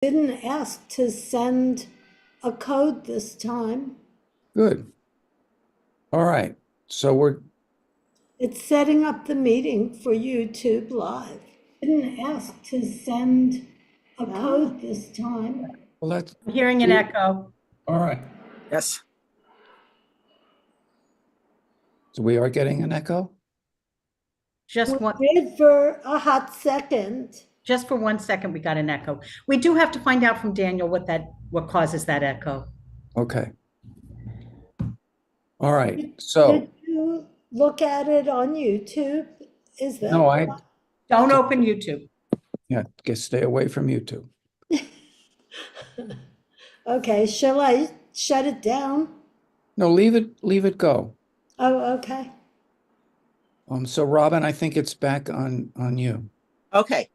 Didn't ask to send a code this time. Good. All right. So It's setting up the meeting for YouTube Live. Didn't ask to send a code this time. well, that's I'm hearing an echo. all right. Yes. So we are getting an echo? Just one, We did for a hot second. just for 1 second, we got an echo. We do have to find out from Daniel what causes that echo. Okay. All right. So Did you look at it on YouTube? Is that? no, I Don't open YouTube. guess stay away from YouTube. Okay, shall I shut it down? No, leave it go. Oh, okay. So Robin, I think it's back on you. Okay.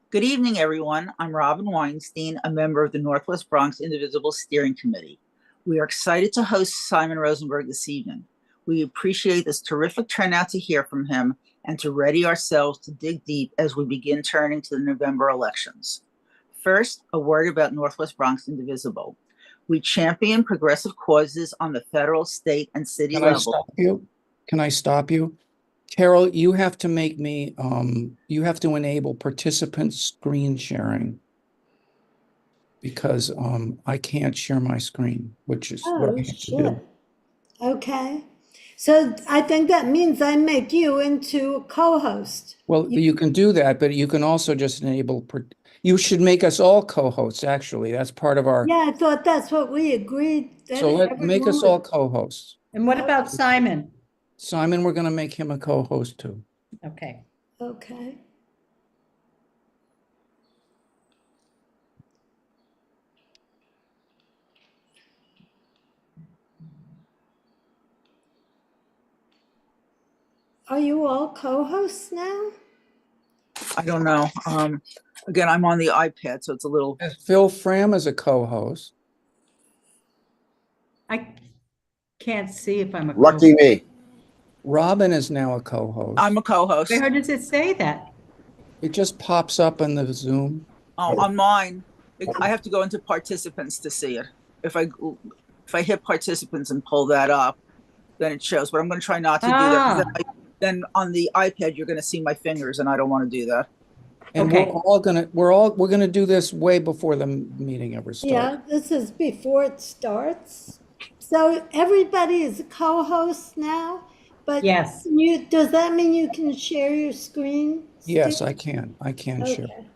Good evening, everyone. I'm Robin Weinstein, a member of the Northwest Bronx Indivisible Steering Committee. We are excited to host Simon Rosenberg this evening. We appreciate this terrific turnout to hear from him and to ready ourselves to dig deep as we begin turning to the November elections. First, a word about Northwest Bronx Indivisible. We champion progressive causes on the federal, state, and city Can I level. stop you? Can I stop you? Carol, you have to make me, you have to enable participant screen sharing because I can't share my screen, which is what I Oh, have to shit. do. Okay. So I think that means I make you into a co-host. Well, you can do that, but you can also just enable, you should make us all co-hosts, actually. That's part of our, Yeah, I thought that's what we agreed. That so make us everyone all would- co-hosts. And what about Simon? Simon, we're going to make him a co-host too. Okay. Okay. Are you all co-hosts now? I don't know. Again, I'm on the iPad, so it's a little. Phil Fram is a co-host. I can't see if I'm a Lucky me. Robin is now a co-host. I'm a co-host. Where does it say that? It just pops up on the Zoom. Oh, on mine, I have to go into participants to see it. If I hit participants and pull that up, then it shows. But I'm going to try not to do that. 'Cause then on the iPad, you're going to see my fingers, and I don't want to do that. And Okay. we're gonna do this way before the meeting ever starts. Yeah, this is before it starts. So everybody is a co-host now, but Yes. does that mean you can share your screen? Yes, Steve? I can share. Okay.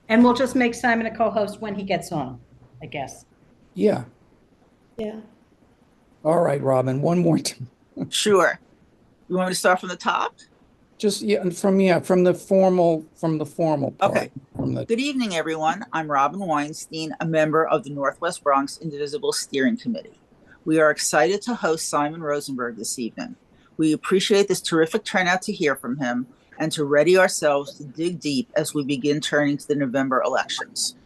And we'll just make Simon a co-host when he gets on, I guess. Yeah. Yeah. All right, Robin, one more time. Sure. You want me to start from the top? Just from the formal part. Okay. Good evening, everyone. I'm Robin Weinstein, a member of the Northwest Bronx Indivisible Steering Committee. We are excited to host Simon Rosenberg this evening. We appreciate this terrific turnout to hear from him and to ready ourselves to dig deep as we begin turning to the November elections.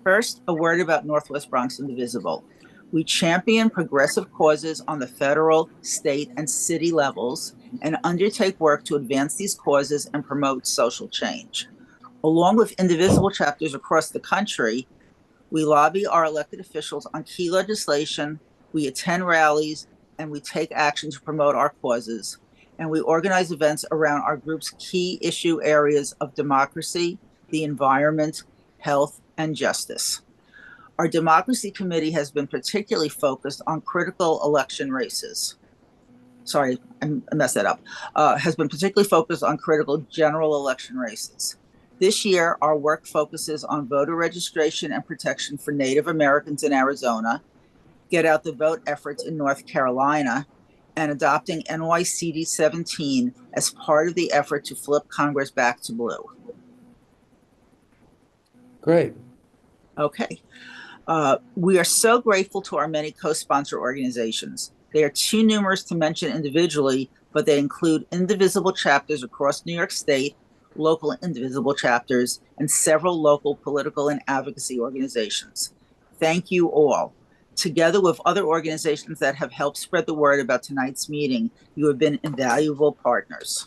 First, a word about Northwest Bronx Indivisible. We champion progressive causes on the federal, state, and city levels and undertake work to advance these causes and promote social change. Along with indivisible chapters across the country, we lobby our elected officials on key legislation, we attend rallies, and we take action to promote our causes. And we organize events around our group's key issue areas of democracy, the environment, health, and justice. Our Democracy Committee has been particularly focused on critical election races. Sorry, I messed that up. Has been particularly focused on critical general election races. This year, our work focuses on voter registration and protection for Native Americans in Arizona, get out the vote efforts in North Carolina, and adopting NYCD 17 as part of the effort to flip Congress back to blue. Great. Okay. We are so grateful to our many co-sponsor organizations. They are too numerous to mention individually, but they include indivisible chapters across New York State, local indivisible chapters, and several local political and advocacy organizations. Thank you all. Together with other organizations that have helped spread the word about tonight's meeting, you have been invaluable partners.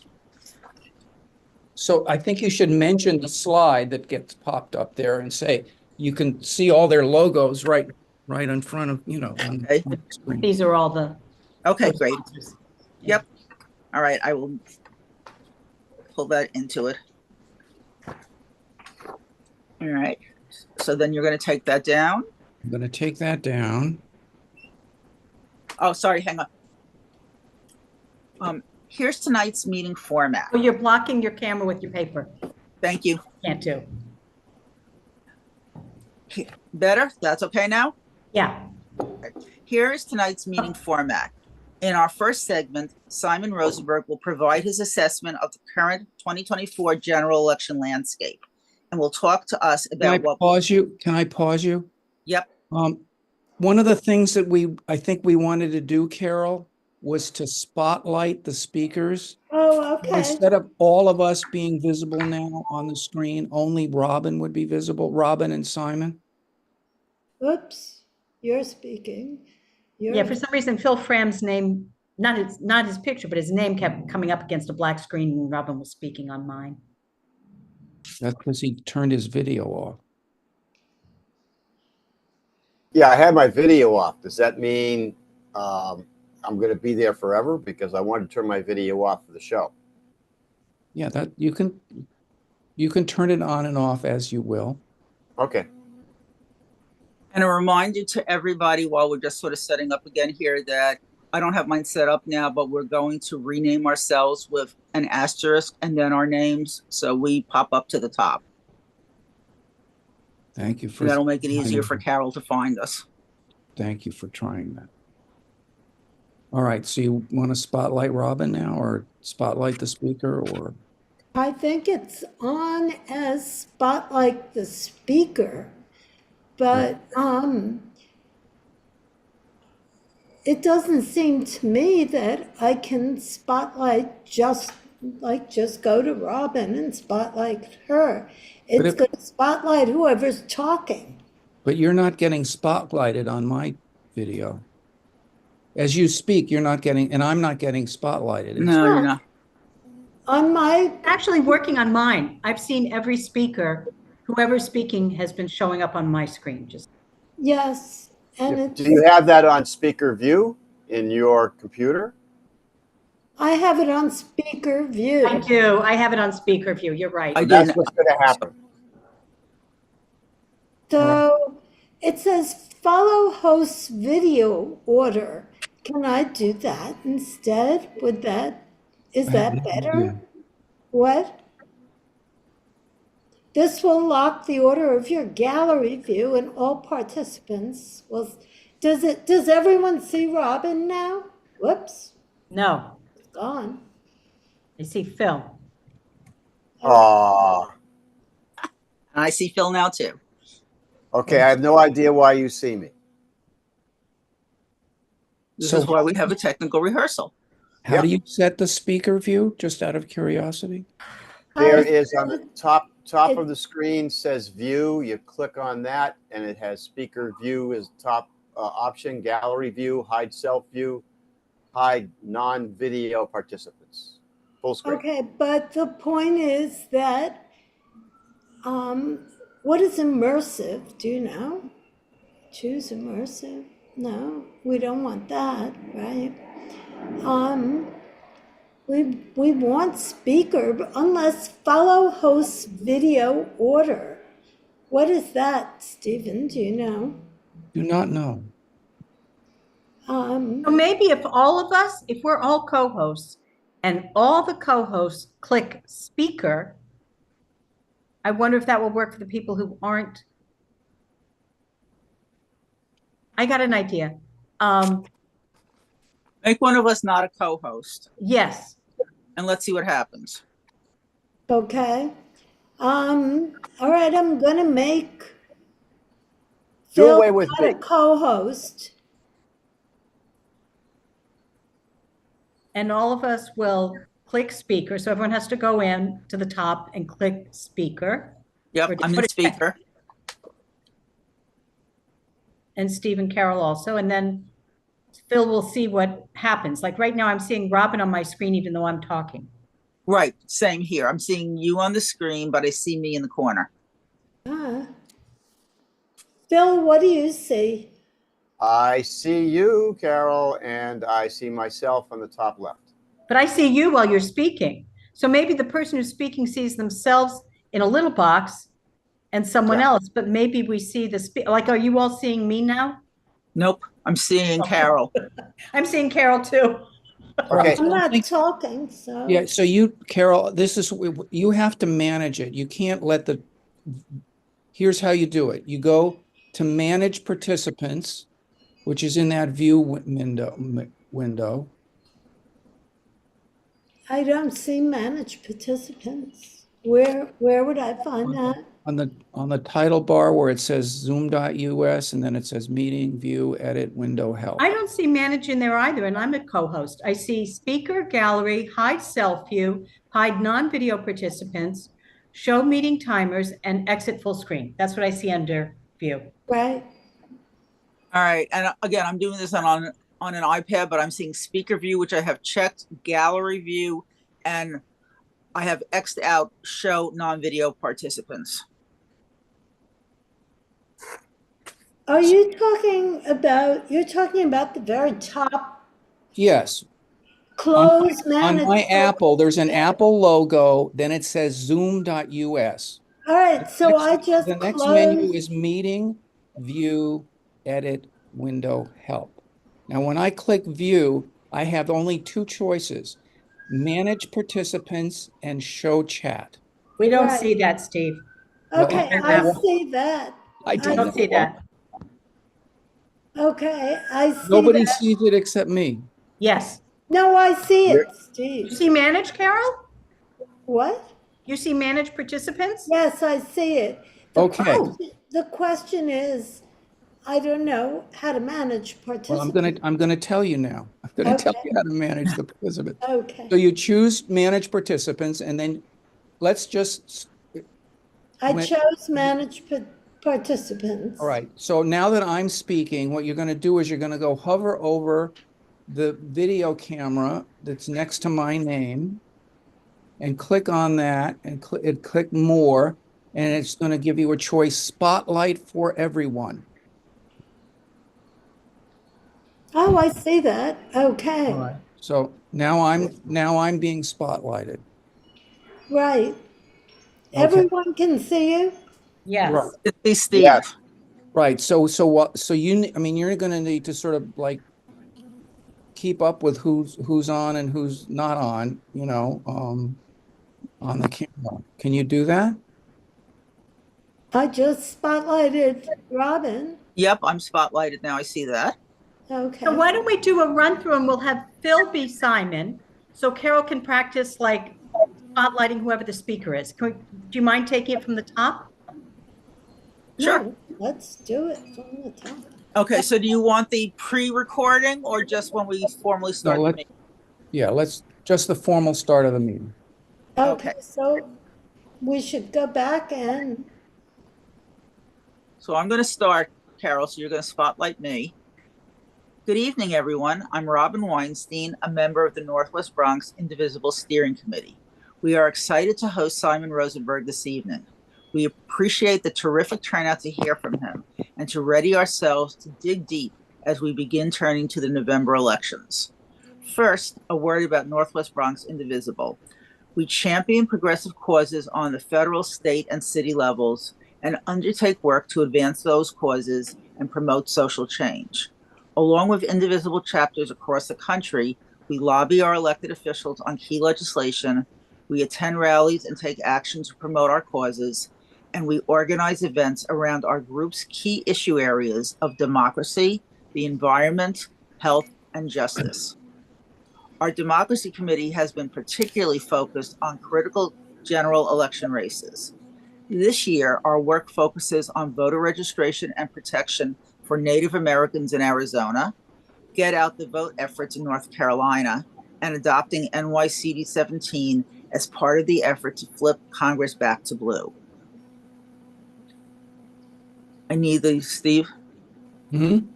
So I think you should mention the slide that gets popped up there and say, you can see all their logos right in front of, on Okay. the screen. These are all the. Okay, great. co-sponsors. Yep. All right, I will pull that into it. All right. So then you're going to take that down. I'm going to take that down. Oh, sorry, hang on. Here's tonight's meeting format. Oh, you're blocking your camera with your paper. Thank you. Can't do. Better? That's okay now? Yeah. Here is tonight's meeting format. In our first segment, Simon Rosenberg will provide his assessment of the current 2024 general election landscape, and will talk to us about what. Can I pause you? Yep. One of the things that I think we wanted to do, Carol, was to spotlight the speakers. Oh, okay. Instead of all of us being visible now on the screen, only Robin would be visible, Robin and Simon. Oops, you're speaking. Yeah, for some reason, Phil Fram's name, not his picture, but his name kept coming up against a black screen when Robin was speaking on mine. That's because he turned his video off. Yeah, I had my video off. Does that mean I'm going to be there forever? Because I wanted to turn my video off for the show. Yeah, that you can turn it on and off as you will. Okay. And a reminder to everybody while we're just sort of setting up again here that I don't have mine set up now, but we're going to rename ourselves with an asterisk and then our names, so we pop up to the top. Thank you for. And that'll make it easier for Carol to find us. Thank you for trying that. All right, so you want to spotlight Robin now, or spotlight the speaker, or? I think it's on as spotlight the speaker, but it doesn't seem to me that I can spotlight just go to Robin and spotlight her. It's going to spotlight whoever's talking. But you're not getting spotlighted on my video. As you speak, you're not getting, and I'm not getting spotlighted. No, you're not. On my. Actually working on mine. I've seen every speaker, whoever's speaking has been showing up on my screen. Yes. And do you have that on speaker view in your computer? I have it on speaker view. I do. I have it on speaker view. You're right. That's what's going to happen. So it says follow host's video order. Can I do that instead? Is that better? Yeah. What? This will lock the order of your gallery view and all participants will. Does everyone see Robin now? Whoops, No, it's gone. I see Phil. Oh, I see Phil now too. okay. I have no idea why you see me. This is why we have a technical rehearsal. How do you set the speaker view, just out of curiosity? There is on the top of the screen says view. You click on that and it has speaker view as top option, gallery view, hide self view, hide non-video participants. Full screen. Okay, but the point is that, what is immersive? Do you know? Choose immersive? No, we don't want that, right? We want speaker, but unless follow host video order. What is that, Stephen? Do you know? Do not know. So maybe if we're all co-hosts and all the co-hosts click speaker, I wonder if that will work for the people who aren't. I got an idea. Make one of us not a co-host. Yes. And let's see what happens. Okay. All right, I'm gonna make Do Phil away with not a me. co-host. And all of us will click speaker. So everyone has to go in to the top and click speaker. Yep, I'm in speaker. And Steve and Carol also. And then Phil will see what happens. Like right now, I'm seeing Robin on my screen, even though I'm talking. Right, same here. I'm seeing you on the screen, but I see me in the corner. Bill, what do you see? I see you, Carol, and I see myself on the top left. But I see you while you're speaking. So maybe the person who's speaking sees themselves in a little box and someone Yeah. else, but maybe we see like, are you all seeing me now? Nope, I'm seeing Carol. I'm seeing Carol too. Okay. I'm not think- talking, so. Yeah, so you, Carol, this is, you have to manage it. You can't let here's how you do it. You go to manage participants, which is in that view window. I don't see managed participants. Where would I find that? On the title bar where it says zoom.us and then it says meeting, view, edit, window, help. I don't see manage in there either, and I'm a co-host. I see speaker, gallery, hide self-view, hide non-video participants, show meeting timers, and exit full screen. That's what I see under view. Right? All right, and again, I'm doing this on an iPad, but I'm seeing speaker view, which I have checked, gallery view, and I have X'd out show non-video participants. Are you talking about, you're talking about the very top Yes, close on managed? my Apple, there's an Apple logo, then it says zoom.us. All right, so I just The next menu closed. is meeting, view, edit, window, help. Now, when I click view, I have only two choices, manage participants and show chat. We don't Right. see that, Steve. Okay, Well, I well, see that. I We don't don't see that. Okay, I see Nobody that. sees it except me. Yes. No, I see it, You Steve. see manage, Carol? What? You see manage participants? Yes, I see it. Okay. The question is, I don't know how to manage Well, participants. I'm gonna tell you now. I'm gonna tell Okay. you how to manage the participants. Okay, So you choose manage participants and then let's just, I when- chose manage participants. all right. So now that I'm speaking, what you're gonna do is you're gonna go hover over the video camera that's next to my name and click on that and click more, and it's gonna give you a choice, spotlight for everyone. Oh, I see that. Okay, So now I'm being spotlighted. right. Okay. Everyone can see you? Yes. It's Steve. Yeah. Right. So I mean, you're gonna need to sort of like keep up with who's on and who's not on, on the camera. Can you do that? I just spotlighted Robin. Yep, I'm spotlighted now. I see that. Okay. So why don't we do a run through and we'll have Phil be Simon, so Carol can practice like spotlighting whoever the speaker is. Do you mind taking it from the top? Sure. No, let's do it from the top. Okay, so do you want the pre-recording or just when we formally start the meeting? Yeah, let's just the formal start of the meeting. Okay, so we should go back and, So I'm going to start, Carol, so you're going to spotlight me. Good evening, everyone. I'm Robin Weinstein, a member of the Northwest Bronx Indivisible Steering Committee. We are excited to host Simon Rosenberg this evening. We appreciate the terrific turnout to hear from him and to ready ourselves to dig deep as we begin turning to the November elections. First, a word about Northwest Bronx Indivisible. We champion progressive causes on the federal, state, and city levels and undertake work to advance those causes and promote social change. Along with indivisible chapters across the country, we lobby our elected officials on key legislation, we attend rallies and take action to promote our causes, and we organize events around our group's key issue areas of democracy, the environment, health, and justice. Our Democracy Committee has been particularly focused on critical general election races. This year, our work focuses on voter registration and protection for Native Americans in Arizona, get out the vote efforts in North Carolina, and adopting NYCD 17 as part of the effort to flip Congress back to blue. I need the, Steve, Mhm.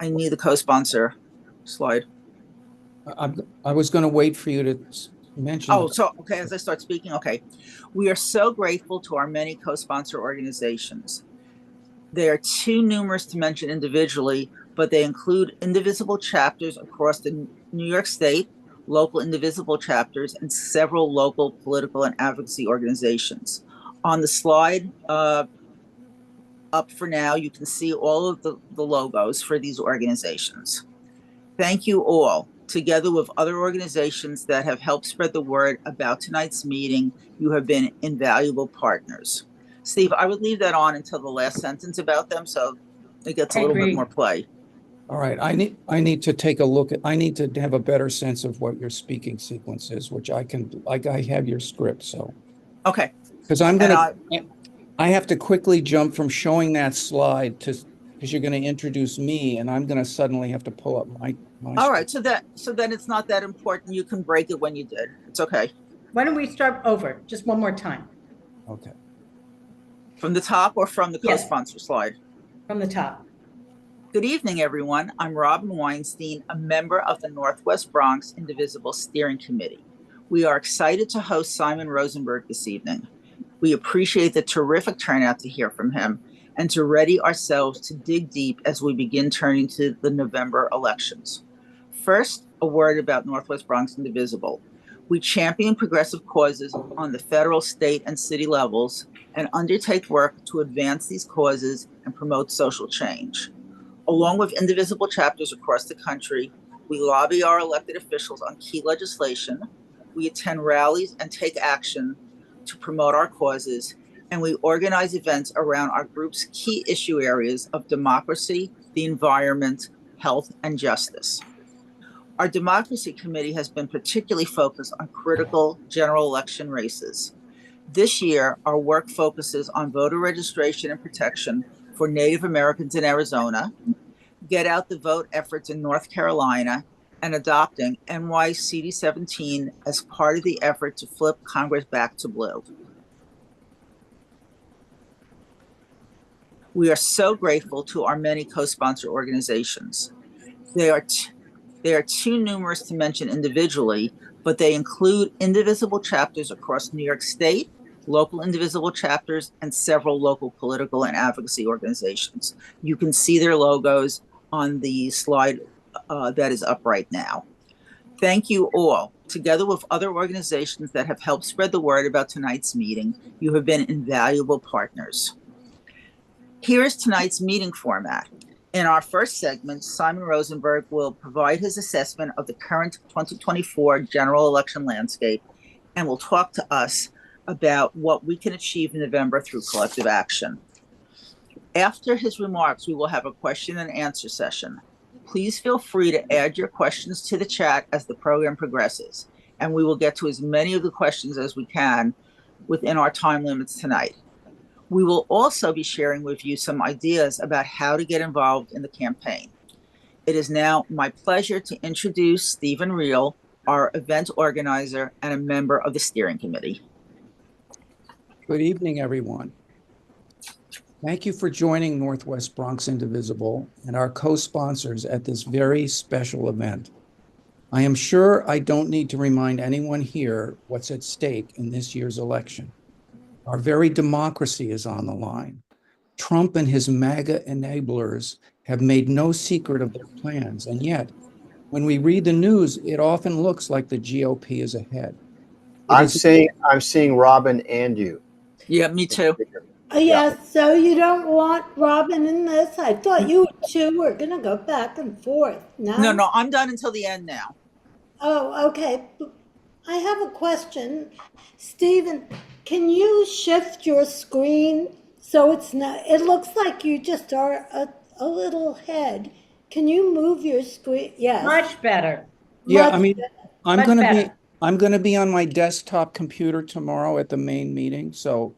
I need the co-sponsor slide. I was going to wait for you to mention. Oh, so, okay, as I start speaking, okay. We are so grateful to our many co-sponsor organizations. They are too numerous to mention individually, but they include indivisible chapters across the New York State, local indivisible chapters, and several local political and advocacy organizations. On the slide up for now, you can see all of the logos for these organizations. Thank you all. Together with other organizations that have helped spread the word about tonight's meeting, you have been invaluable partners. Steve, I would leave that on until the last sentence about them, so it gets a little bit more play. All right, I need to take a look at, I need to have a better sense of what your speaking sequence is, which I can, like, I have your script, so. Okay. Because I have to quickly jump from showing that slide to, because you're going to introduce me, and I'm going to suddenly have to pull up my All right, so then it's not that important. You can break it when you did. It's okay. Why don't we start over just one more time? Okay. From the top or from the Yes. co-sponsor slide? From the top. Good evening, everyone. I'm Robin Weinstein, a member of the Northwest Bronx Indivisible Steering Committee. We are excited to host Simon Rosenberg this evening. We appreciate the terrific turnout to hear from him and to ready ourselves to dig deep as we begin turning to the November elections. First, a word about Northwest Bronx Indivisible. We champion progressive causes on the federal, state, and city levels and undertake work to advance these causes and promote social change. Along with indivisible chapters across the country, we lobby our elected officials on key legislation, we attend rallies and take action to promote our causes, and we organize events around our group's key issue areas of democracy, the environment, health, and justice. Our Democracy Committee has been particularly focused on critical general election races. This year, our work focuses on voter registration and protection for Native Americans in Arizona, get out the vote efforts in North Carolina, and adopting NYCD 17 as part of the effort to flip Congress back to blue. We are so grateful to our many co-sponsor organizations. They are too numerous to mention individually, but they include indivisible chapters across New York State, local indivisible chapters, and several local political and advocacy organizations. You can see their logos on the slide that is up right now. Thank you all. Together with other organizations that have helped spread the word about tonight's meeting, you have been invaluable partners. Here is tonight's meeting format. In our first segment, Simon Rosenberg will provide his assessment of the current 2024 general election landscape and will talk to us about what we can achieve in November through collective action. After his remarks, we will have a question and answer session. Please feel free to add your questions to the chat as the program progresses, and we will get to as many of the questions as we can within our time limits tonight. We will also be sharing with you some ideas about how to get involved in the campaign. It is now my pleasure to introduce Stephen Reel, our event organizer and a member of the steering committee. Good evening, everyone. Thank you for joining Northwest Bronx Indivisible and our co-sponsors at this very special event. I am sure I don't need to remind anyone here what's at stake in this year's election. Our very democracy is on the line. Trump and his MAGA enablers have made no secret of their plans, and yet, when we read the news, it often looks like the GOP is ahead. I'm seeing Robin and you. Yeah, me too. Yeah, so you don't want Robin in this? I thought you two were going to go back and forth. No, I'm done until the end now. Oh, okay. I have a question. Stephen, can you shift your screen so it's not, it looks like you just are a little head. Can you move your screen? Yes. Much better. Yeah, Much I mean, better. I'm gonna be on my desktop computer tomorrow at the main meeting, so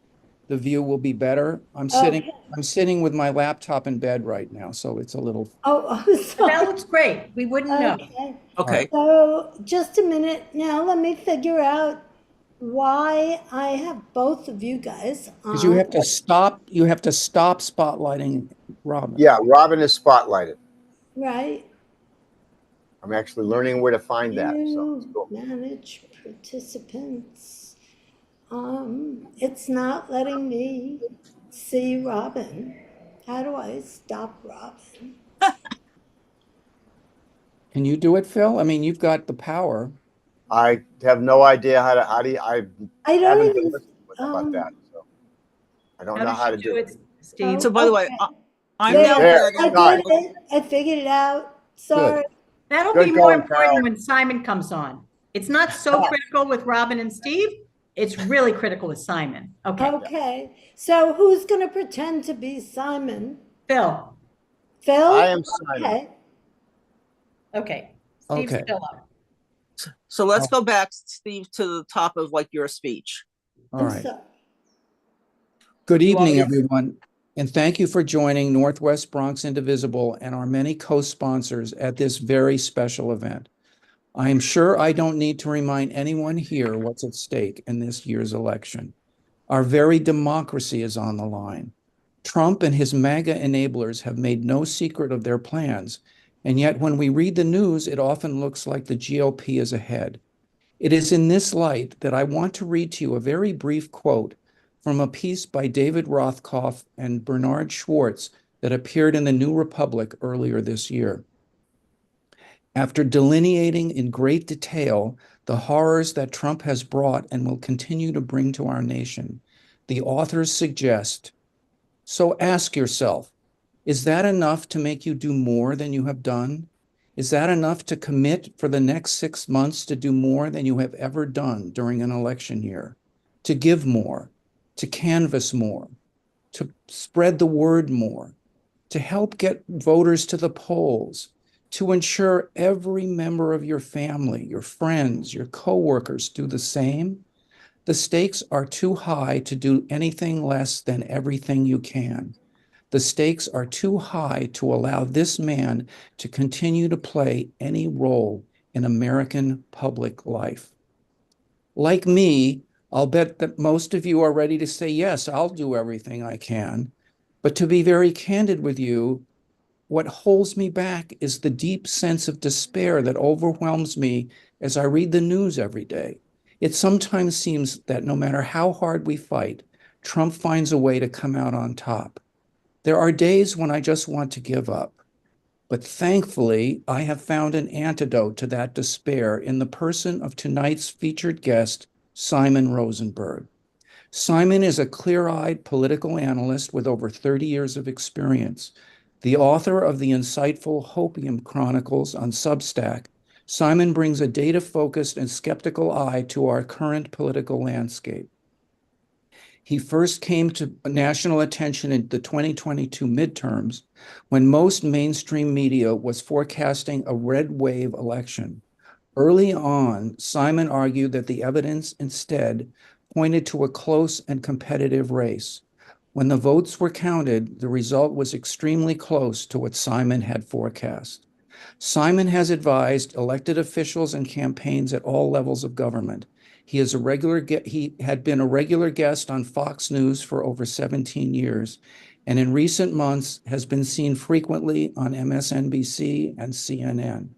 the view will be better. I'm sitting with my laptop in bed right now, so it's a little. Oh, That looks great. We wouldn't know. Okay. So just a minute. Now let me figure out why I have both of you guys on. Because you have to stop spotlighting Robin. Yeah, Robin is spotlighted. Right. I'm actually learning where to find that. So it's cool. Manage participants. It's not letting me see Robin. How do I stop Robin? Can you do it, Phil? I mean, you've got the power. I have no idea how do you, I I don't haven't been even, listening about that, so I don't How know does how she to do do it. it, Steve? So by the way, okay. I'm There, now There, good. I it's done. did it. I figured it out. Sorry. Good. That'll Good be more going, important Carol. when Simon comes on. It's not so critical with Robin and Steve. It's really critical with Simon. Okay, Okay. So who's going to pretend to be Simon? Phil. Phil? I am Simon. Okay. Okay, Steve's Okay. still up. So let's go back, Steve, to the top of like your speech. All I'm right. sorry. Good You want evening, me to- everyone, and thank you for joining Northwest Bronx Indivisible and our many co-sponsors at this very special event. I am sure I don't need to remind anyone here what's at stake in this year's election. Our very democracy is on the line. Trump and his MAGA enablers have made no secret of their plans, and yet when we read the news, it often looks like the GOP is ahead. It is in this light that I want to read to you a very brief quote from a piece by David Rothkopf and Bernard Schwartz that appeared in the New Republic earlier this year. After delineating in great detail the horrors that Trump has brought and will continue to bring to our nation, the authors suggest, so ask yourself, is that enough to make you do more than you have done? Is that enough to commit for the next 6 months to do more than you have ever done during an election year? To give more, to canvass more, to spread the word more, to help get voters to the polls, to ensure every member of your family, your friends, your coworkers do the same? The stakes are too high to do anything less than everything you can. The stakes are too high to allow this man to continue to play any role in American public life. Like me, I'll bet that most of you are ready to say, yes, I'll do everything I can. But to be very candid with you, what holds me back is the deep sense of despair that overwhelms me as I read the news every day. It sometimes seems that no matter how hard we fight, Trump finds a way to come out on top. There are days when I just want to give up. But thankfully, I have found an antidote to that despair in the person of tonight's featured guest, Simon Rosenberg. Simon is a clear-eyed political analyst with over 30 years of experience. The author of the insightful Hopium Chronicles on Substack, Simon brings a data-focused and skeptical eye to our current political landscape. He first came to national attention in the 2022 midterms when most mainstream media was forecasting a red wave election. Early on, Simon argued that the evidence instead pointed to a close and competitive race. When the votes were counted, the result was extremely close to what Simon had forecast. Simon has advised elected officials and campaigns at all levels of government. He had been a regular guest on Fox News for over 17 years, and in recent months has been seen frequently on MSNBC and CNN.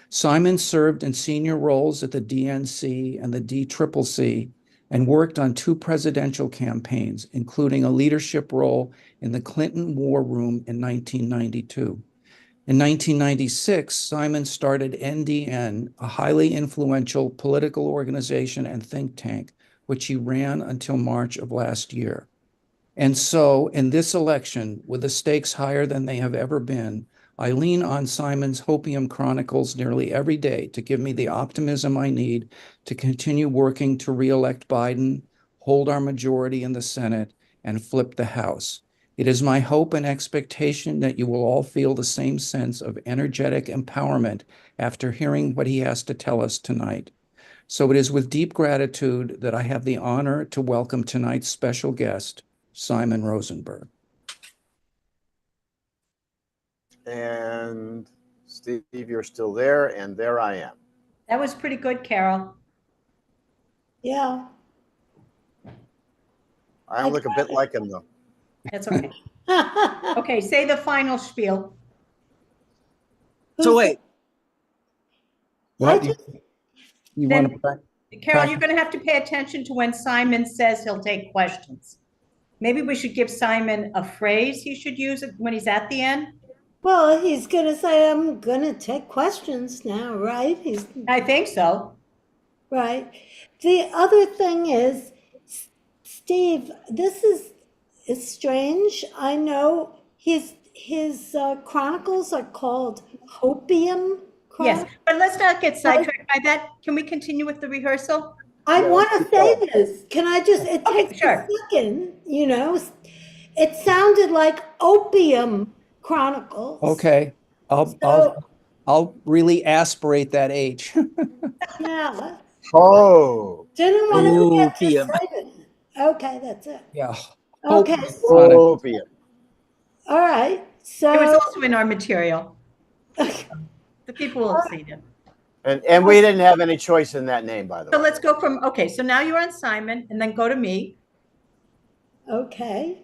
Simon served in senior roles at the DNC and the DCCC and worked on 2 presidential campaigns, including a leadership role in the Clinton War Room in 1992. In 1996, Simon started NDN, a highly influential political organization and think tank, which he ran until March of last year. And so, in this election, with the stakes higher than they have ever been, I lean on Simon's Hopium Chronicles nearly every day to give me the optimism I need to continue working to re-elect Biden, hold our majority in the Senate, and flip the House. It is my hope and expectation that you will all feel the same sense of energetic empowerment after hearing what he has to tell us tonight. So it is with deep gratitude that I have the honor to welcome tonight's special guest, Simon Rosenberg. And Steve, you're still there, and there I am. That was pretty good, Carol. Yeah. I look a bit like him, though. That's okay. Okay, say the final spiel. So wait, What? I just- You Then- want to Carol, you're going to have to pay attention to when Simon says he'll take questions. Maybe we should give Simon a phrase he should use when he's at the end. Well, he's gonna say, I'm gonna take questions now, right? I think so. Right. The other thing is, Steve, this is strange. I know his chronicles are called Hopium Yes, Chronicles. but let's not get sidetracked by that. Can we continue with the rehearsal? I Yeah, want to let's say go. this. Can I just, it Okay, takes sure. a second, you know? It sounded like Opium Chronicles. Okay, So, I'll really aspirate that H. yeah, Oh, didn't want to forget to Opium. say it. Okay, that's it. Yeah. Okay, opium. all right, It was so, also in our material. The people will have seen it. And we didn't have any choice in that name, by the So way. let's go from, okay, so now you're on Simon and then go to me. okay.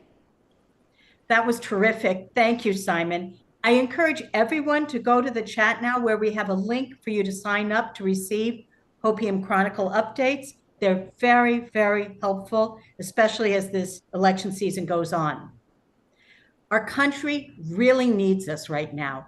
That was terrific. Thank you, Simon. I encourage everyone to go to the chat now where we have a link for you to sign up to receive Hopium Chronicle updates. They're very, very helpful, especially as this election season goes on. Our country really needs us right now.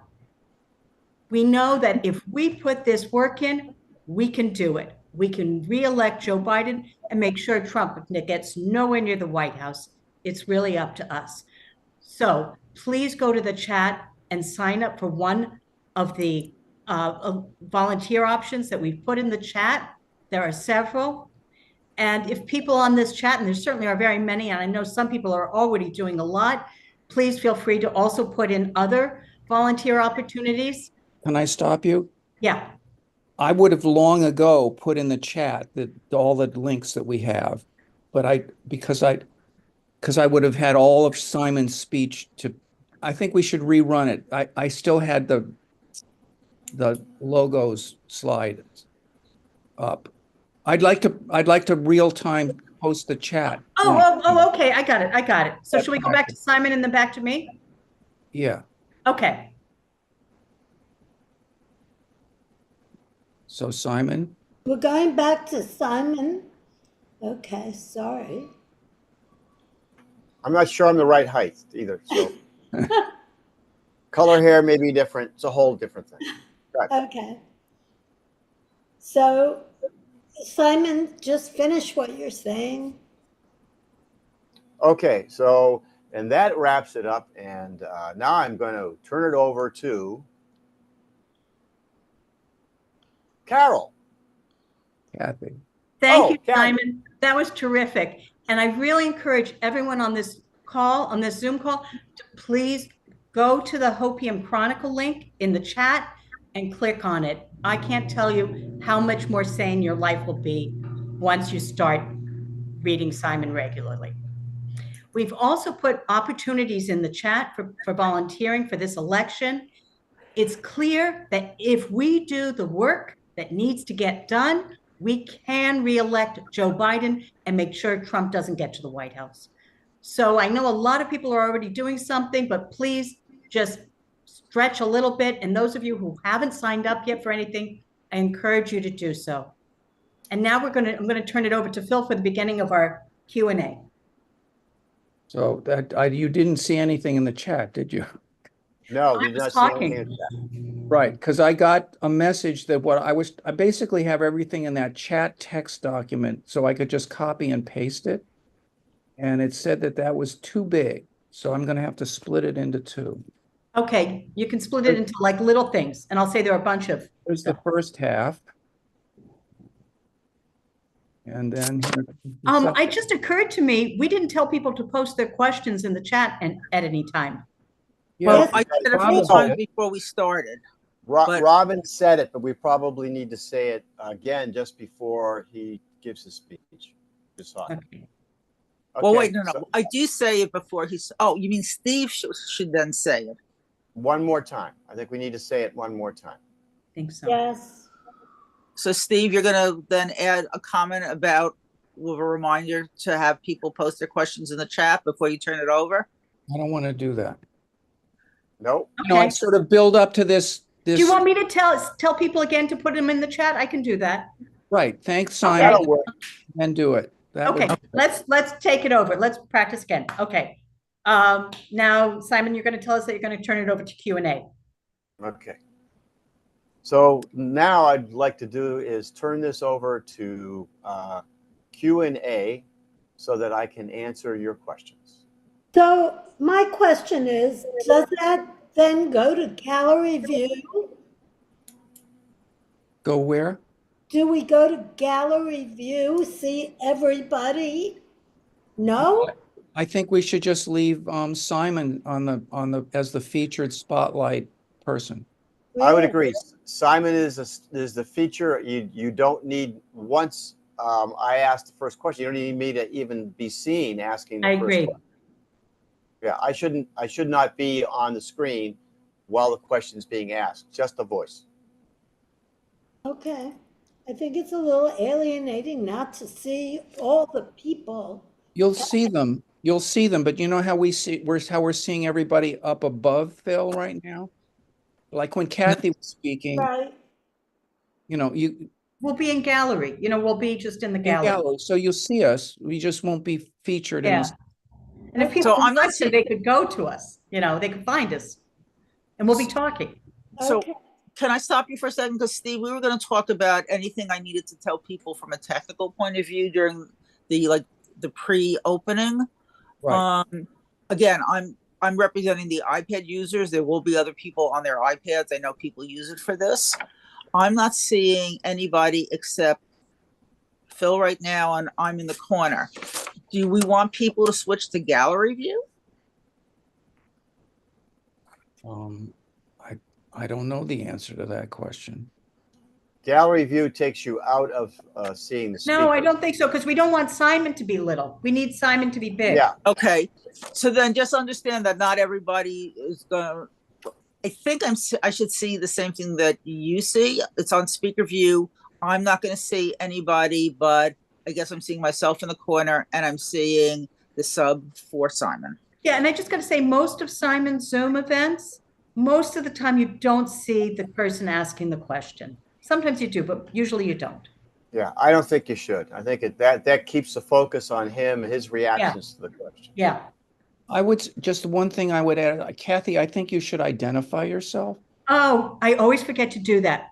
We know that if we put this work in, we can do it. We can re-elect Joe Biden and make sure Trump gets nowhere near the White House. It's really up to us. So please go to the chat and sign up for one of the volunteer options that we've put in the chat. There are several. And if people on this chat, and there certainly are very many, and I know some people are already doing a lot, please feel free to also put in other volunteer opportunities. Can I stop you? Yeah. I would have long ago put in the chat that all the links that we have, but because I would have had all of Simon's speech to, I think we should rerun it. I still had the logos slide up. I'd like to real time post the chat. Okay. I got it. So should we go back to Simon and then back to me? Yeah. Okay. So Simon, We're going back to Simon. Okay, sorry. I'm not sure I'm the right height either. So color hair may be different. It's a whole different thing. Right. Okay. So, Simon, just finish what you're saying. Okay, so and that wraps it up. And now I'm going to turn it over to Carol. Kathy. Thank you, Kathy. Simon. That was terrific. And I really encourage everyone on this call, on this Zoom call, to please go to the Hopium Chronicle link in the chat and click on it. I can't tell you how much more sane your life will be once you start reading Simon regularly. We've also put opportunities in the chat for volunteering for this election. It's clear that if we do the work that needs to get done, we can re-elect Joe Biden and make sure Trump doesn't get to the White House. So I know a lot of people are already doing something, but please just stretch a little bit. And those of you who haven't signed up yet for anything, I encourage you to do so. And now I'm going to turn it over to Phil for the beginning of our Q&A. So you didn't see anything in the chat, did you? No, I did was not see talking. anything in chat. Right, because I got a message that I basically have everything in that chat text document, so I could just copy and paste it. And it said that was too big, so I'm going to have to split it into two. Okay, you can split it into like little things, and I'll say there are a bunch of. Here's the first half. And then It just occurred to me, we didn't tell people to post their questions in the chat and at any time. Well, Yes, I said a few Robin times did. before we started. But- Robin said it, but we probably need to say it again just before he gives his speech. Just thought. Okay. Well, Okay, wait, no. so I do say it before he's. Oh, you mean Steve should then say it? one more time. I think we need to say it one more time. I think so. yes. So, Steve, you're going to then add a comment about with a reminder to have people post their questions in the chat before you turn it over. I don't want to do that. Nope. You know, I Okay. sort of build up to this. Do you want me to tell people again to put them in the chat? I can do that. Right. Thanks, Okay. Simon. That'll work. And do it. that would. Okay, let's take it over. Let's practice again. Okay. Now, Simon, you're going to tell us that you're going to turn it over to Q&A. Okay. So now I'd like to do is turn this over to Q&A so that I can answer your questions. So my question is, does that then go to gallery view? Go where? Do we go to gallery view, see everybody? No? I think we should just leave Simon on the as the featured spotlight person. I would Really? agree. Simon is the feature. You don't need, once I asked the first question, you don't need me to even be seen asking the I first agree. question. Yeah, I should not be on the screen while the question is being asked, just the voice. Okay. I think it's a little alienating not to see all the people. You'll see them. You'll see them, but you know how we're seeing everybody up above Phil right now? Like when Kathy was speaking, Right. you We'll be in gallery. We'll be just in the in gallery. gallery, so you'll see us. We just won't be featured in Yeah. this. And if people So I'm not want to, seeing- they could go to us. They could find us, and we'll be talking. So Okay. can I stop you for a second? Because Steve, we were going to talk about anything I needed to tell people from a technical point of view during the pre-opening. Right. Again, I'm representing the iPad users. There will be other people on their iPads. I know people use it for this. I'm not seeing anybody except Phil right now, and I'm in the corner. Do we want people to switch to gallery view? I don't know the answer to that question. Gallery view takes you out of seeing the speakers. No, I don't think so, because we don't want Simon to be little. We need Simon to be big. Yeah. Okay, so then just understand that not everybody is gonna. I think I should see the same thing that you see. It's on speaker view. I'm not going to see anybody, but I guess I'm seeing myself in the corner, and I'm seeing the sub for Simon. Yeah, and I just got to say, most of Simon's Zoom events, most of the time you don't see the person asking the question. Sometimes you do, but usually you don't. Yeah, I don't think you should. I think that keeps the focus on him and his reactions to the question. Yeah. Just one thing I would add, Kathy, I think you should identify yourself. Oh, I always forget to do that.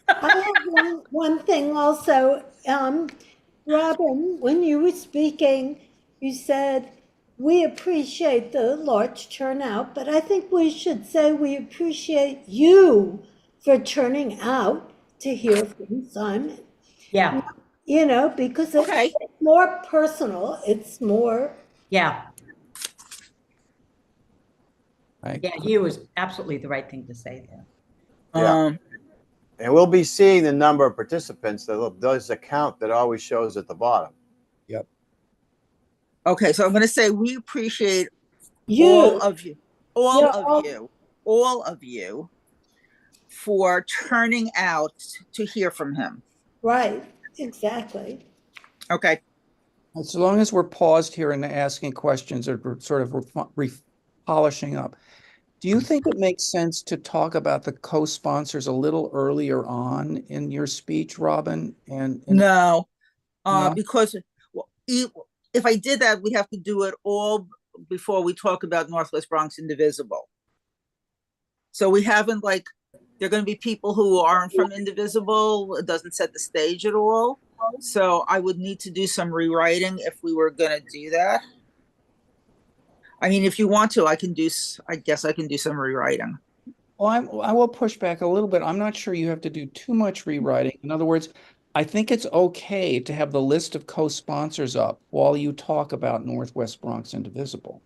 I have one thing also. Robin, when you were speaking, you said, we appreciate the large turnout, but I think we should say we appreciate you for turning out to hear from Simon. Yeah. Because it's Okay. more personal. It's more. Yeah. Right? Yeah, you was absolutely the right thing to say there. Yeah. And we'll be seeing the number of participants. There's a count that always shows at the bottom. Yep. Okay, so I'm going to say we appreciate You. all of you, Yeah, all of you for turning out to hear from him. Right, exactly. Okay. As long as we're paused here and asking questions or we're sort of polishing up, do you think it makes sense to talk about the co-sponsors a little earlier on in your speech, Robin? No, No? because if I did that, we'd have to do it all before we talk about Northwest Bronx Indivisible. So we haven't there are going to be people who aren't from Indivisible. It doesn't set the stage at all. So I would need to do some rewriting if we were going to do that. I mean, if you want to, I guess I can do some rewriting. Well, I will push back a little bit. I'm not sure you have to do too much rewriting. In other words, I think it's okay to have the list of co-sponsors up while you talk about Northwest Bronx Indivisible.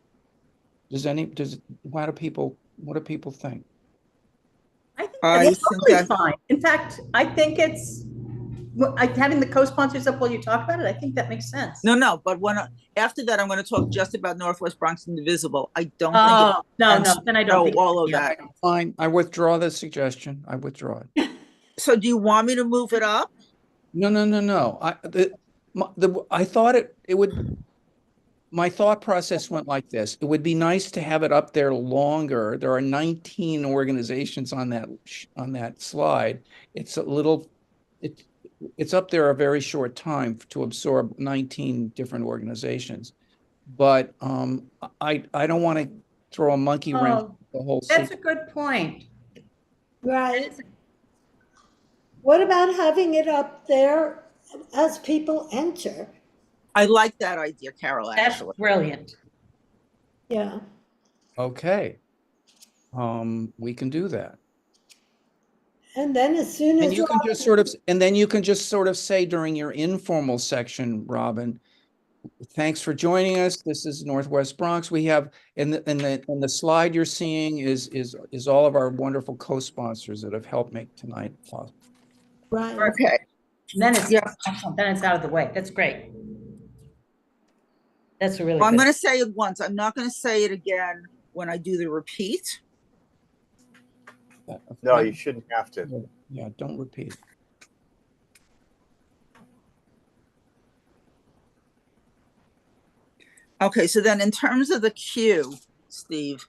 What do people think? I think that's totally fine. In fact, I think it's having the co-sponsors up while you talk about it. I think that makes sense. No, but after that, I'm going to talk just about Northwest Bronx Indivisible. I don't think. No. Then I don't think all of that. Fine. I withdraw the suggestion. I withdraw it. So, do you want me to move it up? No. I thought it would. My thought process went like this. It would be nice to have it up there longer. There are 19 organizations on that slide. it's up there a very short time to absorb 19 different organizations. But I don't want to throw a monkey wrench Oh, the whole that's a sequence. good point. Right. What about having it up there as people enter? I like that idea, Carol, That's actually. brilliant. Yeah. Okay. We can do that. And then as soon And as you can just sort of, and then you can just sort of say during your informal section, Robin, thanks for joining us. This is Northwest Bronx. We have in the slide you're seeing is all of our wonderful co-sponsors that have helped make tonight possible. right. Okay. And then it's Yeah. excellent. Then it's out of the way. That's great. That's a really Well, I'm good. going to say it once. I'm not going to say it again when I do the repeat. No, you shouldn't have to. Yeah, don't repeat. Okay, so then in terms of the queue, Steve,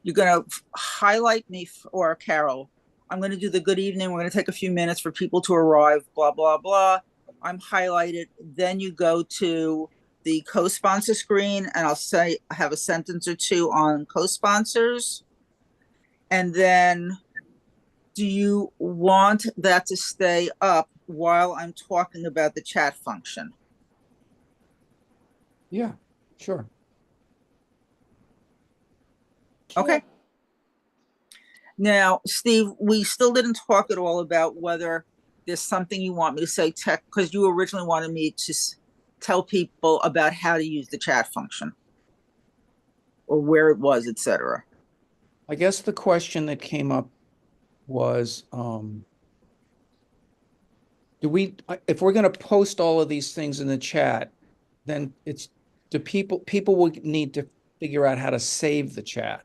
you're going to highlight me or Carol. I'm going to do the good evening. We're going to take a few minutes for people to arrive, blah, blah, blah. I'm highlighted. Then you go to the co-sponsor screen and I'll say, I have a sentence or two on co-sponsors. And then do you want that to stay up while I'm talking about the chat function? Yeah, sure. Okay. Now, Steve, we still didn't talk at all about whether there's something you want me to say tech, because you originally wanted me to tell people about how to use the chat function or where it was, etc. I guess the question that came up was, if we're going to post all of these things in the chat, then people will need to figure out how to save the chat,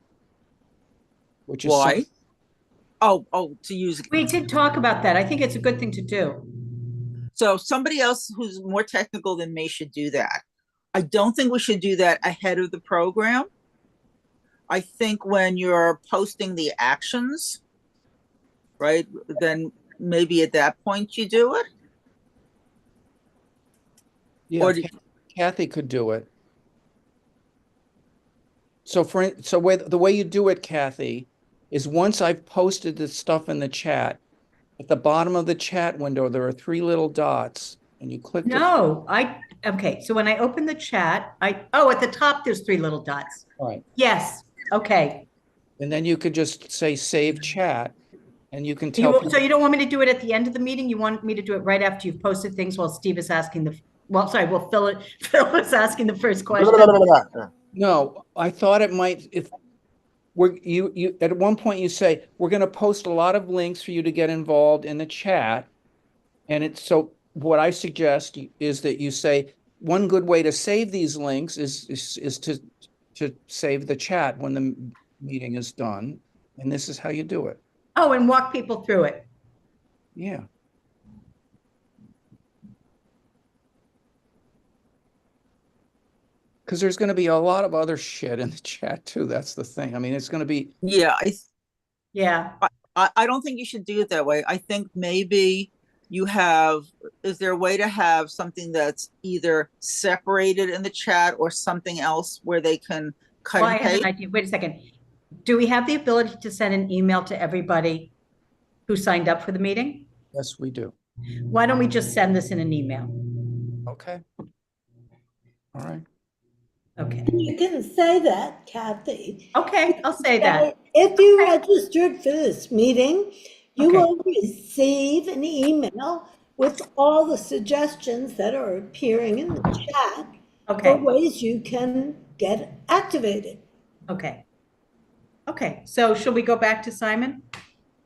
which is Why? Oh, to use. We did talk about that. I think it's a good thing to do. So somebody else who's more technical than me should do that. I don't think we should do that ahead of the program. I think when you're posting the actions, right, then maybe at that point you do it. Yeah, Or Kathy could do it. So the way you do it, Kathy, is once I've posted the stuff in the chat, at the bottom of the chat window, there are three little dots, and you click No, okay. So when I open the chat, at the top, there's three little dots. right. Yes. Okay. And then you could just say save chat, and you can tell So people, you don't want me to do it at the end of the meeting? You want me to do it right after you've posted things while Steve is asking Phil is asking the first question. no, I thought it might, if you at one point you say, we're going to post a lot of links for you to get involved in the chat. And so what I suggest is that you say, one good way to save these links is to save the chat when the meeting is done. And this is how you do it. Oh, and walk people through it. Yeah. Because there's going to be a lot of other shit in the chat too. That's the thing. I mean, it's going to be. yeah, Yeah. I don't think you should do it that way. I think maybe is there a way to have something that's either separated in the chat or something else where they can cut Well, I and have paste? an idea. Wait a second. Do we have the ability to send an email to everybody who signed up for the meeting? Yes, we do. Why don't we just send this in an email? Okay. All right. Okay. You can say that, Kathy. Okay, I'll say that. If you registered for this meeting, you Okay. will receive an email with all the suggestions that are appearing in the chat for Okay. ways you can get activated. Okay. Okay. So should we go back to Simon?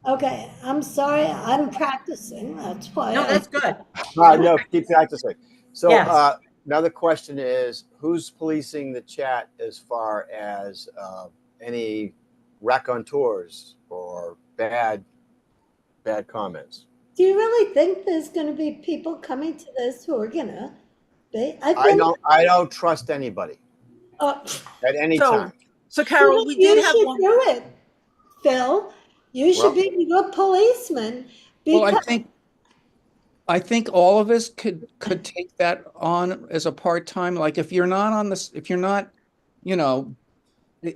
Okay, I'm sorry, I'm practicing, that's why. No, that's good. No, keep practicing. So Yes. another question is, who's policing the chat as far as any raconteurs or bad comments? Do you really think there's gonna be people coming to this who are gonna be? I don't trust anybody at any time. So Carol, we You did have should one. do it, Phil. You should Well- be a policeman. Well, I Because think I think all of us could take that on as a part-time, like if you're not on this, if you're not, you know,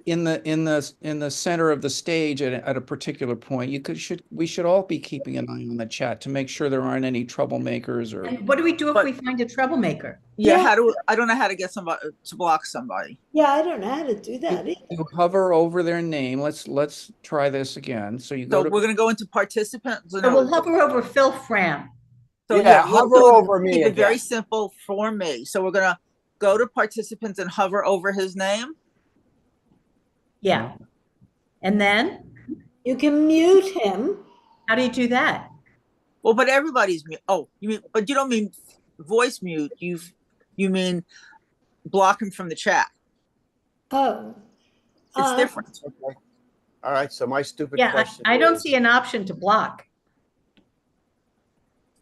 in the center of the stage at a particular point, we should all be keeping an eye on the chat to make sure there aren't any troublemakers or. And what do we do if But- we find a troublemaker? Yeah, I don't know how to get somebody to block somebody. Yeah, I don't know how to do that either. You hover over their name. Let's try this again. So you So go to. we're gonna go into participants. So we'll hover over Phil Fram. So Yeah, we'll hover do it- over me Keep it very again. simple for me. So we're gonna go to participants and hover over his name. Yeah. And then, You can mute him. how do you do that? Well, but everybody's mute. Oh, but you don't mean voice mute. You mean block him from the chat. Oh. It's different. Okay. All right, so my stupid Yeah, question. I don't is- see an option to block.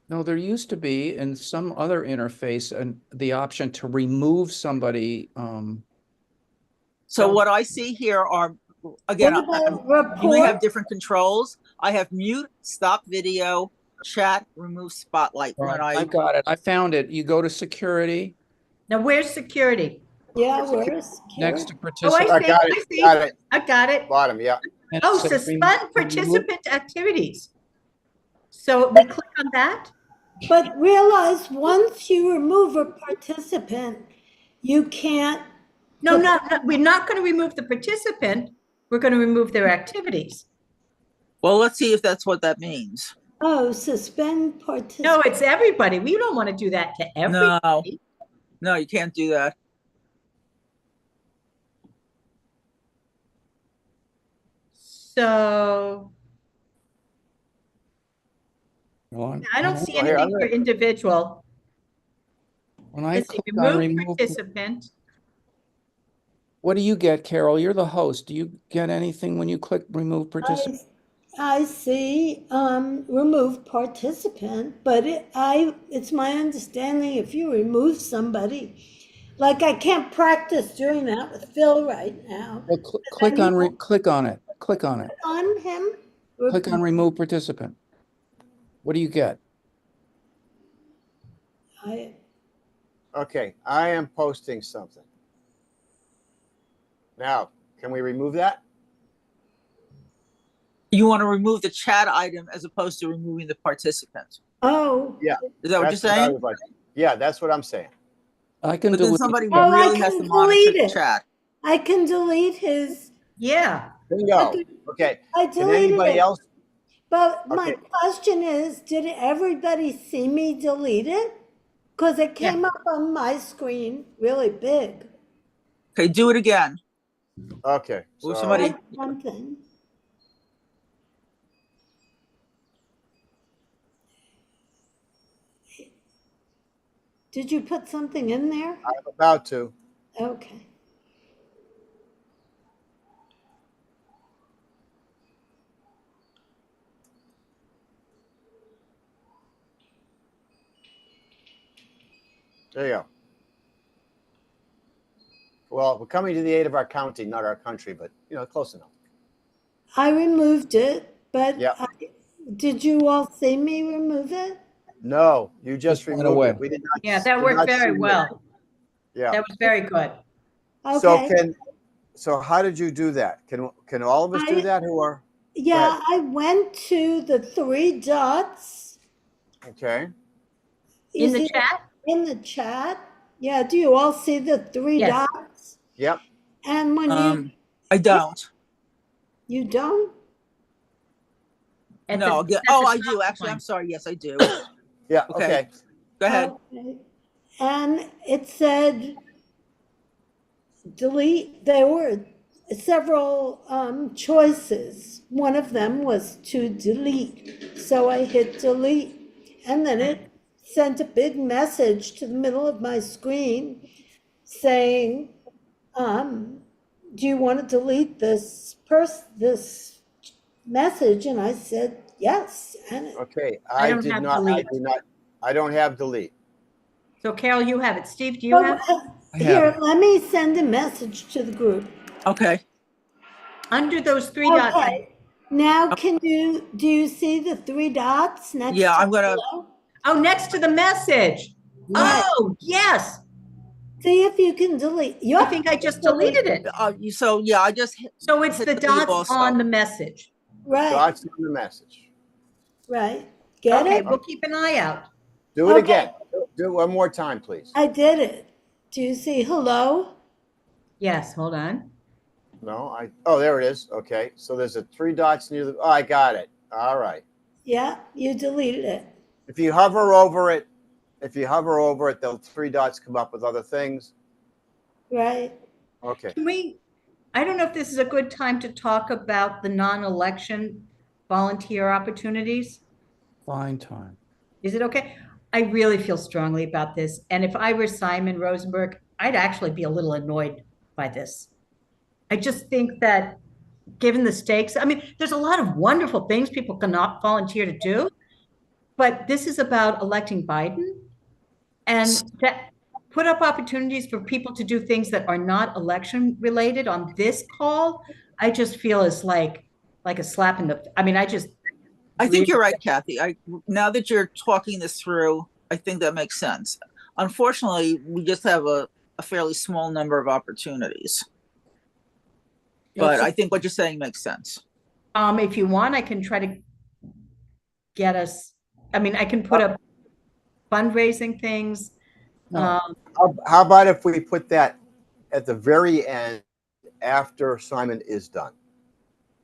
No, there used to be in some other interface and the option to remove somebody. So what I see here are, again, What about you may have report? different controls. I have mute, stop video, chat, remove spotlight. When I got it. I found it. You go to security Now, where's security? Yeah, where's next to Oh, I participant. I see, got I it, see. got it, I got it. bottom, yeah. and it Oh, says suspend remove- participant activities. So we click on that? But realize once you remove a participant, you can't, No, we're not going to remove the participant. We're going to remove their activities. Well, let's see if that's what that means. suspend No, participant. it's everybody. We don't want to do that to everybody. No, you can't do that. So Well, I don't see Oh, here, anything I'm for individual. When I Let's see, click on remove remove, participant. what do you get, Carol? You're the host. Do you get anything when you click remove participant? I see, remove participant, but it's my understanding if you remove somebody, like I can't practice doing that with Phil right now. Well, click on click on it. Click on it. On him? Click on remove participant. What do you get? Okay, I am posting something. Now, can we remove that? You want to remove the chat item as opposed to removing the participant. Oh. Yeah. Is that what you're That's what I saying? was like. Yeah, that's what I'm saying. I can But then delete. somebody Oh, I really has can to monitor delete the it. chat. I can delete his, Yeah. Bingo. Okay, I can deleted anybody it. else? But my Okay. question is, did everybody see me delete it? Because it came up on my screen really big. Okay, do it again. Okay. Or so- somebody- That's one thing. Did you put something in there? I'm about to. Okay. There you go. Well, we're coming to the aid of our county, not our country, but close enough. I removed it, but Yeah. did you all see me remove it? No, you just Just went removed away. it. We did not. Yeah, that did worked not very see you. well. Yeah. That was very good. Okay. So how did you do that? Can all of us do I- that who are? Yeah, I went to the three dots. Okay. You In the see chat? In the chat. Yeah, do you all see the three Yes. dots? Yep. And when I don't. you don't? At No. the- at Oh, the I top do. Actually, line. I'm sorry. Yes, I do. Yeah. Okay. Okay. Go ahead. Okay. And it said delete. There were several choices. One of them was to delete. So I hit delete. And then it sent a big message to the middle of my screen saying, do you want to delete this message? And I said, yes. And Okay. I I don't did have not. I delete. do not. I don't have delete. So Carol, you have it. Steve, do you have? I here, have let me send a message to the group. Okay. Under those three dots. Okay. Now do you see the three dots next Yeah, to I'm gonna- below? Oh, next to the message. Right. Oh, yes. See if you can delete. I Yep. think I just deleted it. So yeah, I just So it's hit the delete dots also. on the message. Right, Dots on the message. right. Get Okay, it? we'll keep an eye out. Do it Okay. again. Do it one more time, please. I did it. Do you see hello? Yes, hold on. No, oh, there it is. Okay. So there's a 3 dots near the, oh, I got it. All right. Yeah, you deleted it. If you hover over it, the 3 dots come up with other things. Right. Okay. I don't know if this is a good time to talk about the non-election volunteer opportunities. Fine time. Is it okay? I really feel strongly about this. And if I were Simon Rosenberg, I'd actually be a little annoyed by this. I just think that given the stakes, I mean, there's a lot of wonderful things people cannot volunteer to do, but this is about electing Biden and to put up opportunities for people to do things that are not election related on this call. I just feel is like a slap in the, I mean, I think you're right, Kathy. Now that you're talking this through, I think that makes sense. Unfortunately, we just have a fairly small number of opportunities. But I think what you're saying makes sense. If you want, I can try to get us, I mean, I can put up fundraising things. No. How about if we put that at the very end after Simon is done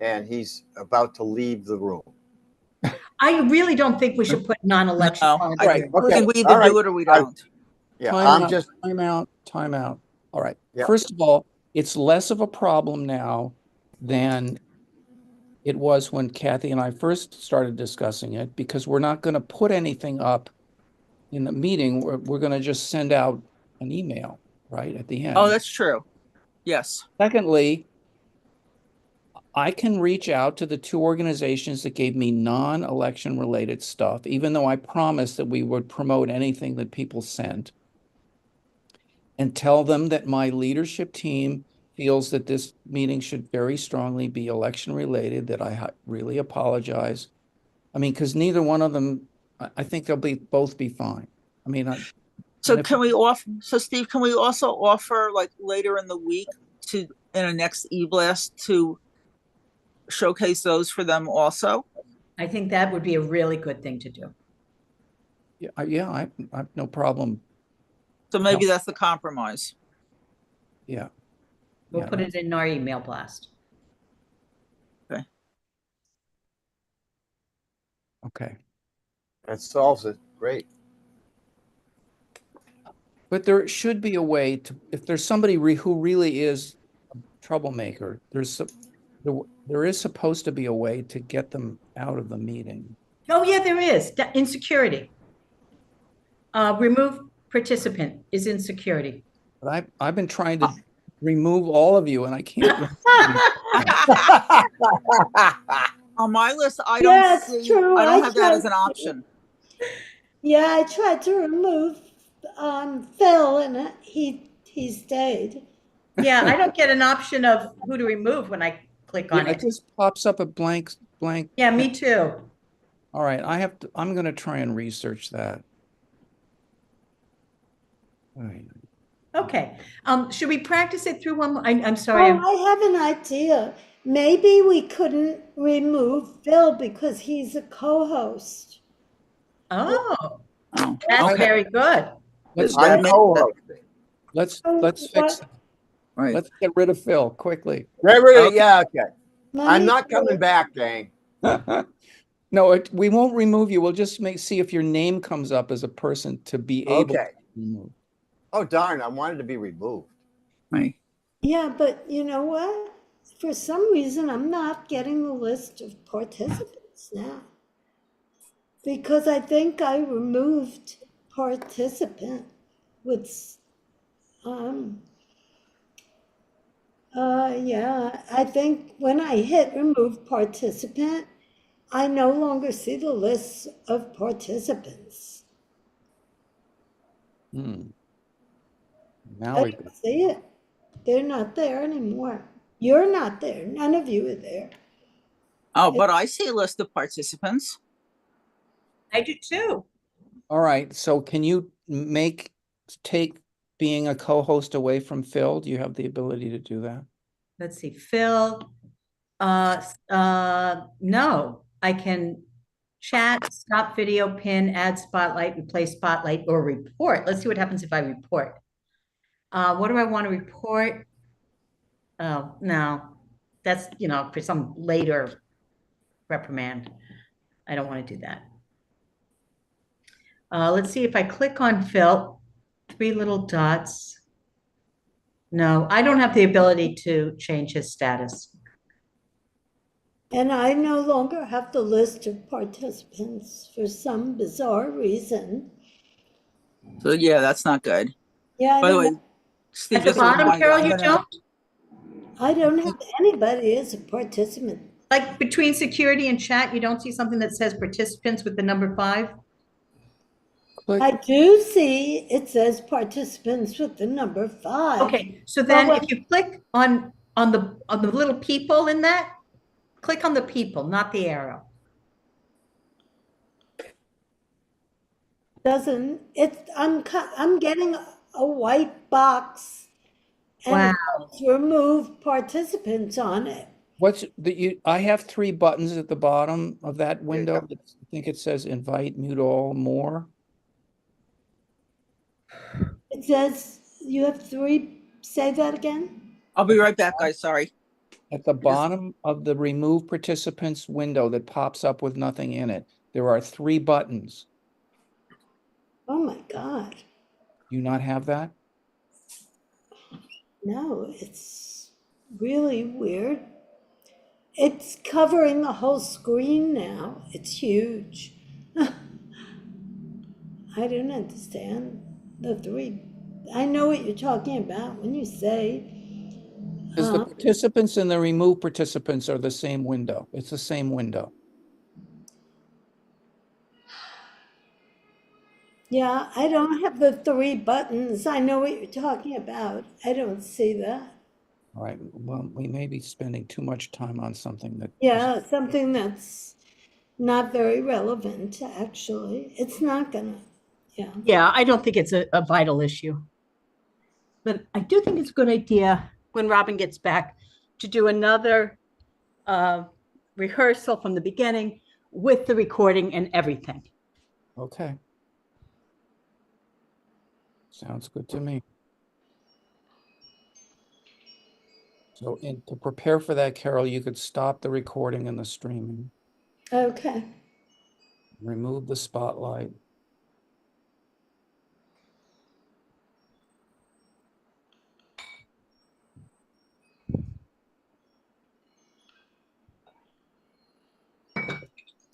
and he's about to leave the room? I really don't think we should put non-election. No, on I there. think we either do it or we don't. Yeah, Time out. All right. Yeah. First of all, it's less of a problem now than it was when Kathy and I first started discussing it, because we're not going to put anything up in the meeting. We're going to just send out an email, right, at the end. Oh, that's true. Yes. Secondly, I can reach out to the 2 organizations that gave me non-election related stuff, even though I promised that we would promote anything that people sent, and tell them that my leadership team feels that this meeting should very strongly be election related, that I really apologize. I mean, because neither one of them, I think they'll both be fine. I mean, so Steve, can we also offer like later in the week in a next e-blast to showcase those for them also? I think that would be a really good thing to do. Yeah, I have no problem. So maybe that's the compromise. Yeah. We'll put it in our email blast. Okay. That solves it. Great. But there should be a way to, if there's somebody who really is a troublemaker, there is supposed to be a way to get them out of the meeting. Oh, yeah, there is. Insecurity. Remove participant is insecurity. But I've been trying to remove all of you, and I can't. On my list, I Yeah, don't it's true. I don't have that tried as an option. Yeah, I tried to remove Phil, and he stayed. Yeah, I don't get an option of who to remove when I click on It it. just pops up a blank. Yeah, me too. All right, I'm going to try and research that. All right. Okay. Should we practice it through one more? I'm sorry. Oh, I have an idea. Maybe we couldn't remove Phil because he's a co-host. Oh, Oh, that's okay. very good. I'm co-hosting. Let's fix What? it. Right. Let's get rid of Phil quickly. Okay. Yeah, okay. Let I'm me not do coming it. back, gang. No, we won't remove you. We'll just see if your name comes up as a person to be able Okay. to remove. Oh, darn. I wanted to be removed. Right. Yeah, but you know what? For some reason, I'm not getting the list of participants now. Because I think I removed participant with, yeah, I think when I hit remove participant, I no longer see the list of participants. Now I we don't see it. They're not there anymore. You're not there. None of you are there. Oh, but I see a list of participants. I do too. All right, so can you take being a co-host away from Phil? Do you have the ability to do that? Let's see, Phil. No, I can chat, stop video, pin, add spotlight, replace spotlight, or report. Let's see what happens if I report. What do I want to report? Oh, no, that's, for some later reprimand. I don't want to do that. Let's see if I click on Phil, 3 little dots. No, I don't have the ability to change his status. And I no longer have the list of participants for some bizarre reason. So yeah, that's not good. Yeah, By the way, Steve, At the just a bottom, reminder, Carol, I'm you gonna, don't? I don't have anybody as a participant. Like between security and chat, you don't see something that says participants with the number 5? Click. I do see it says participants with the number 5. Okay, so then But if you click on the little people in that, click on the people, not the arrow. doesn't it? I'm getting a white box, and it says remove participants on it. I have 3 buttons at the bottom of that window. I think it says invite, mute all, more. It says you have 3. Say that again. I'll be right back, guys. Sorry. At the bottom of the remove participants window that pops up with nothing in it, there are 3 buttons. Oh my God. Do you not have that? No, it's really weird. It's covering the whole screen now. It's huge. I don't understand the 3. I know what you're talking about when you say. Because the participants and the remove participants are the same window. It's the same window. Yeah, I don't have the 3 buttons. I know what you're talking about. I don't see that. All right. Well, we may be spending too much time on something that. Yeah, something that's not very relevant, actually. It's not gonna, yeah. Yeah, I don't think it's a vital issue. But I do think it's a good idea when Robin gets back to do another rehearsal from the beginning with the recording and everything. Okay. Sounds good to me. So to prepare for that, Carol, you could stop the recording and the streaming, Okay. remove the spotlight.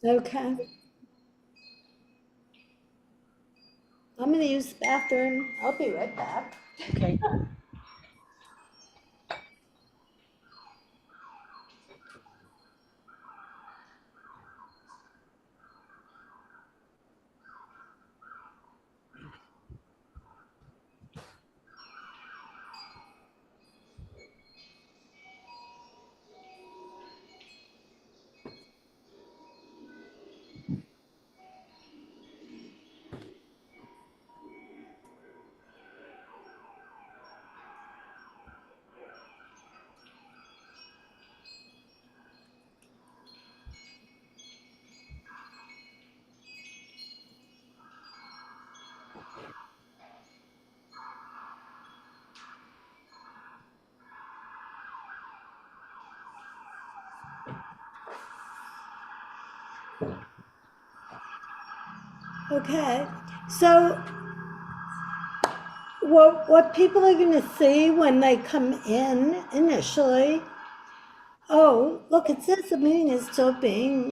Okay. I'm gonna use the bathroom. I'll be right back. Okay. Okay. So what people are gonna see when they come in initially, oh, look, it says the meeting is still being